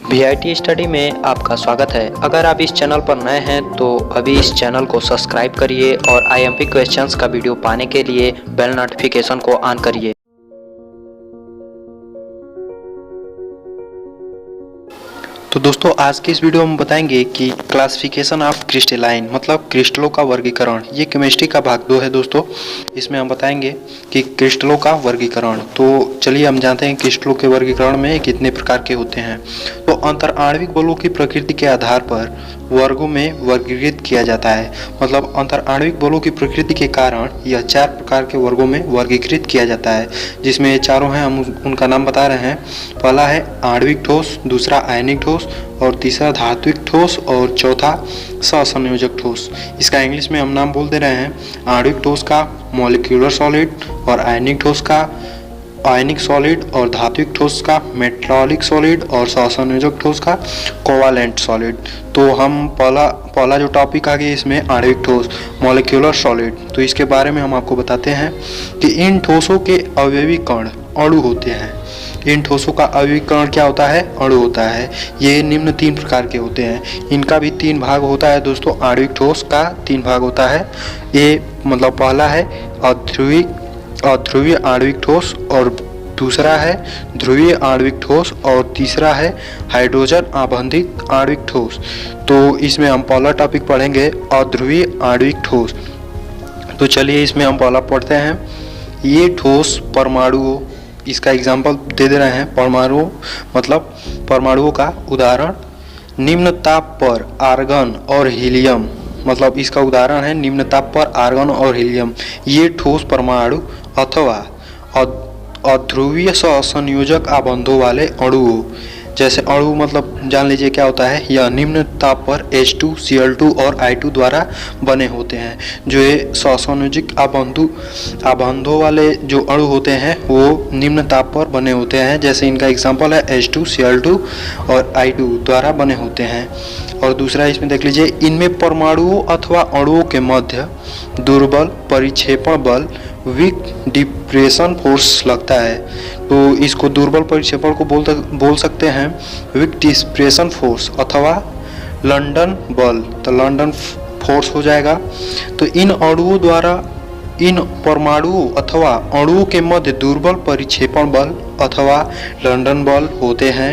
VIT study में आपका स्वागत है। अगर आप इस चैनल पर नए हैं तो अभी इस चैनल को सब्सक्राइब करिए और आईएमपी क्वेश्चंस का वीडियो पाने के लिए बेल नोटिफिकेशन को ऑन करिए। तो दोस्तों आज की इस वीडियो में बताएंगे कि क्लासिफिकेशन ऑफ क्रिस्टलाइन मतलब क्रिस्टलों का वर्गीकरण। ये केमिस्ट्री का भाग 2 है दोस्तों। इसमें हम बताएंगे कि क्रिस्टलों का वर्गीकरण। तो चलिए हम जानते हैं क्रिस्टलों के वर्गीकरण में कितने प्रकार के होते हैं। तो अंतर आणविक बलों की प्रकृति के आधार पर वर्गों में वर्गीकृत किया जाता है। मतलब अंतर आणविक बलों की प्रकृति के कारण यह 4 प्रकार के वर्गों में वर्गीकृत किया जाता है, जिसमें ये चारों हैं। हम उनका नाम बता रहे हैं। पहला है आणविक ठोस, दूसरा आयनिक ठोस और तीसरा धात्विक ठोस और चौथा सहसंयोजक ठोस। इसका इंग्लिश में हम नाम बोल दे रहे हैं। आणविक ठोस का मॉलिक्यूलर सॉलिड और आयनिक ठोस का आयनिक सॉलिड और धात्विक ठोस का मेटालिक सॉलिड और सहसंयोजक ठोस का कोवालेंट सॉलिड। तो हम पहला जो टॉपिक आ गया इसमें आणविक ठोस मॉलिक्यूलर सॉलिड। तो इसके बारे में हम आपको बताते हैं कि इन ठोसों के अवयवी कण अणु होते हैं। इन ठोसों का अवयवीकरण क्या होता है? अणु होता है। ये निम्न 3 प्रकार के होते हैं। इनका भी 3 भाग होता है दोस्तों। आणविक ठोस का 3 भाग होता है। ये मतलब पहला है अध्रुवीय आणविक ठोस और दूसरा है ध्रुवीय आणविक ठोस और तीसरा है हाइड्रोजन आबंधित आणविक ठोस। तो इसमें हम पहला टॉपिक पढ़ेंगे अध्रुवीय आणविक ठोस। तो चलिए इसमें हम पहला पढ़ते हैं। ये ठोस परमाणुओं, इसका एग्जाम्पल दे रहे हैं। परमाणु मतलब परमाणुओं का उदाहरण निम्न ताप पर आर्गन और हीलियम, मतलब इसका उदाहरण है निम्न ताप पर आर्गन और हीलियम। ये ठोस परमाणु अथवा अध्रुवीय सहसंयोजक आबंधों वाले अणुओं, जैसे अणु मतलब जान लीजिए क्या होता है। यह निम्न ताप पर H2, Cl2 और I2 द्वारा बने होते हैं। जो ये सहसंयोजक आबंधों वाले जो अणु होते हैं वो निम्न ताप पर बने होते हैं। जैसे इनका एग्जाम्पल है H2, Cl2 और I2 द्वारा बने होते हैं। और दूसरा इसमें देख लीजिए, इनमें परमाणुओं अथवा अणुओं के मध्य दुर्बल परिक्षेपण बल वीक डिप्रेशन फोर्स लगता है। तो इसको दुर्बल परिक्षेपण को बोल सकते हैं वीक डिप्रेशन फोर्स अथवा लंदन बल। तो लंदन फोर्स हो जाएगा। तो इन अणुओं द्वारा इन परमाणुओं अथवा अणुओं के मध्य दुर्बल परिक्षेपण बल अथवा लंदन बल होते हैं।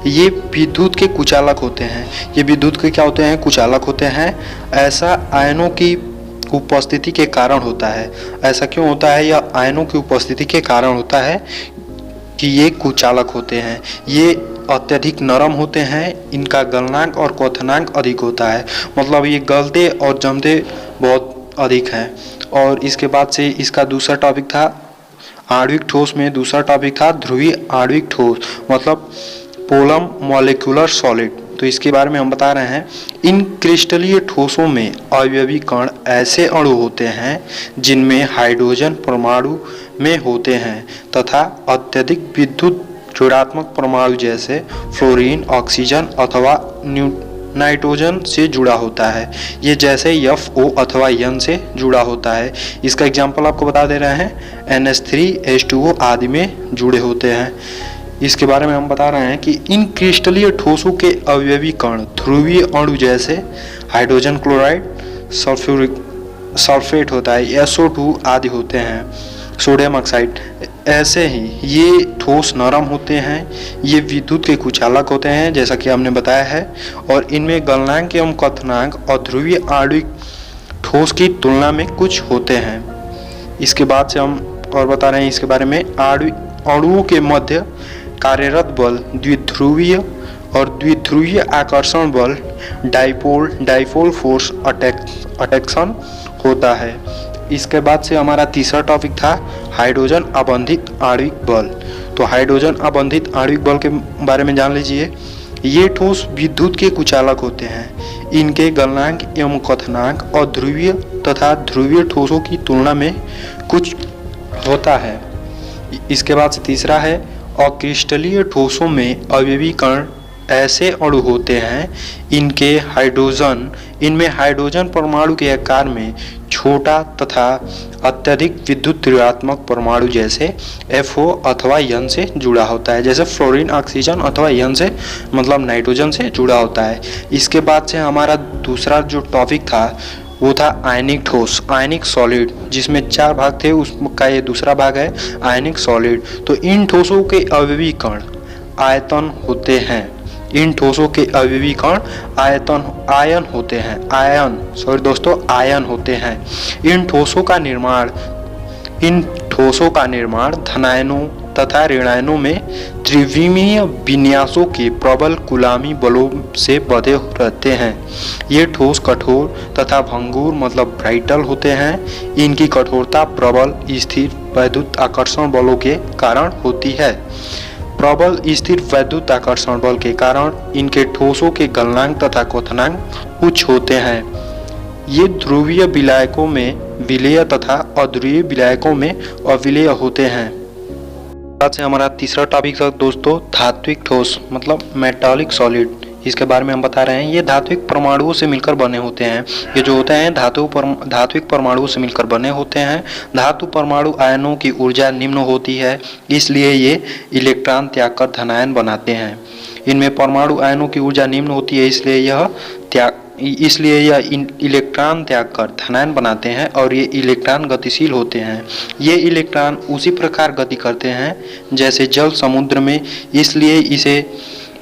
ये विद्युत के कुचालक होते हैं। ये विद्युत के क्या होते हैं? कुचालक होते हैं। ऐसा आयनों की उपस्थिति के कारण होता है। ऐसा क्यों होता है? यह आयनों की उपस्थिति के कारण होता है कि ये कुचालक होते हैं। ये अत्यधिक नरम होते हैं। इनका गलनांक और क्वथनांक अधिक होता है। मतलब ये गलते और जमते बहुत अधिक हैं। और इसके बाद से इसका दूसरा टॉपिक था आणविक ठोस में दूसरा टॉपिक था ध्रुवीय आणविक ठोस मतलब पोलम मॉलिक्यूलर सॉलिड। तो इसके बारे में हम बता रहे हैं। इन क्रिस्टलीय ठोसों में अवयवी कण ऐसे अणु होते हैं जिनमें हाइड्रोजन परमाणु में होते हैं तथा अत्यधिक विद्युत ऋणात्मक परमाणु जैसे फ्लोरीन, ऑक्सीजन अथवा नाइट्रोजन से जुड़ा होता है। ये जैसे FO अथवा N से जुड़ा होता है। इसका एग्जाम्पल आपको बता दे रहे हैं। NH3, H2O आदि में जुड़े होते हैं। इसके बारे में हम बता रहे हैं कि इन क्रिस्टलीय ठोसों के अवयवी कण ध्रुवीय अणु जैसे हाइड्रोजन क्लोराइड, सल्फेट होता है, SO2 आदि होते हैं, सोडियम ऑक्साइड। ऐसे ही ये ठोस नरम होते हैं। ये विद्युत के कुचालक होते हैं जैसा कि हमने बताया है। और इनमें गलनांक एवं क्वथनांक और ध्रुवीय आणविक ठोस की तुलना में कुछ होते हैं। इसके बाद से हम और बता रहे हैं इसके बारे में। अणुओं के मध्य कार्यरत बल द्विध्रुवीय और द्विध्रुवीय आकर्षण बल डाइपोल फोर्स अट्रैक्शन होता है। इसके बाद से हमारा तीसरा टॉपिक था हाइड्रोजन आबंधित आणविक बल। तो हाइड्रोजन आबंधित आणविक बल के बारे में जान लीजिए। ये ठोस विद्युत के कुचालक होते हैं। इनके गलनांक एवं क्वथनांक और ध्रुवीय तथा ध्रुवीय ठोसों की तुलना में कुछ होता है। इसके बाद से तीसरा है अक्रिस्टलीय ठोसों में अवयवी कण ऐसे अणु होते हैं इनमें हाइड्रोजन परमाणु के आकार में छोटा तथा अत्यधिक विद्युत ऋणात्मक परमाणु जैसे FO अथवा N से जुड़ा होता है, जैसे फ्लोरीन ऑक्सीजन अथवा N से मतलब नाइट्रोजन से जुड़ा होता है। इसके बाद से हमारा दूसरा जो टॉपिक था वो था आयनिक ठोस, आयनिक सॉलिड, जिसमें 4 भाग थे, उसका ये दूसरा भाग है आयनिक सॉलिड। तो इन ठोसों के अवयवी कण आयतन होते हैं, इन ठोसों के अवयवी कण आयन होते हैं, आयन होते हैं। इन ठोसों का निर्माण धनायनों तथा ऋणायनों में त्रिविमीय विन्यासों के प्रबल गुलामी बलों से बंधे रहते हैं। ये ठोस कठोर तथा भंगुर मतलब ब्राइटल होते हैं। इनकी कठोरता प्रबल स्थिर वैद्युत आकर्षण बलों के कारण होती है। प्रबल स्थिर वैद्युत आकर्षण बल के कारण इनके ठोसों के गलनांक तथा क्वथनांक उच्च होते हैं। ये ध्रुवीय विलायकों में विलेय तथा अध्रुवीय विलायकों में अविलेय होते हैं। बाद से हमारा तीसरा टॉपिक था दोस्तों धात्विक ठोस मतलब मेटालिक सॉलिड। इसके बारे में हम बता रहे हैं। ये धात्विक परमाणुओं से मिलकर बने होते हैं। ये जो होते हैं धात्विक परमाणुओं से मिलकर बने होते हैं। धातु परमाणु आयनों की ऊर्जा निम्न होती है, इसलिए ये इलेक्ट्रॉन त्याग कर धनायन बनाते हैं। इनमें परमाणु आयनों की ऊर्जा निम्न होती है, इसलिए यह इलेक्ट्रॉन त्याग कर धनायन बनाते हैं और ये इलेक्ट्रॉन गतिशील होते हैं। ये इलेक्ट्रॉन उसी प्रकार गति करते हैं जैसे जल समुद्र में, इसलिए इसे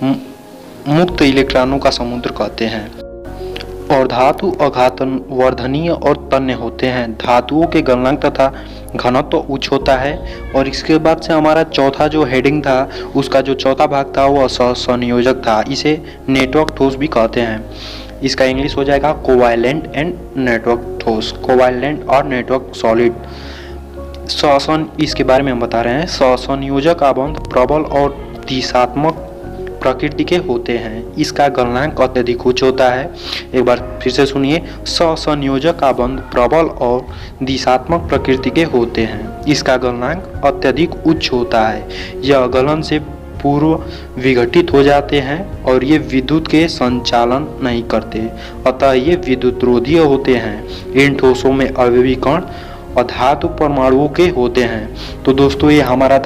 मुक्त इलेक्ट्रॉनों का समुद्र कहते हैं। और धातु अघातन वर्धनीय और तन्य होते हैं। धातुओं के गलनांक तथा घनत्व उच्च होता है। और इसके बाद से हमारा चौथा जो हेडिंग था, उसका जो चौथा भाग था वह सहसंयोजक था। इसे नेटवर्क ठोस भी कहते हैं। इसका इंग्लिश हो जाएगा कोवालेंट एंड नेटवर्क ठोस, कोवालेंट और नेटवर्क सॉलिड। सहसन इसके बारे में हम बता रहे हैं। सहसंयोजक आबंध प्रबल और दिशात्मक प्रकृति के होते हैं। इसका गलनांक अत्यधिक उच्च होता है। एक बार फिर से सुनिए, सहसंयोजक आबंध प्रबल और दिशात्मक प्रकृति के होते हैं। इसका गलनांक अत्यधिक उच्च होता है। यह गलन से पूर्व विघटित हो जाते हैं और ये विद्युत के संचालन नहीं करते, अतः ये विद्युतरोधी होते हैं। इन ठोसों में अवयवी कण अधातु परमाणुओं के होते हैं। तो दोस्तों ये हमारा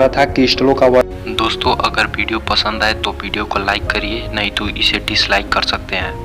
था क्रिस्टलों का वर्णन। दोस्तों अगर वीडियो पसंद आए तो वीडियो को लाइक करिए, नहीं तो इसे डिसलाइक कर सकते हैं।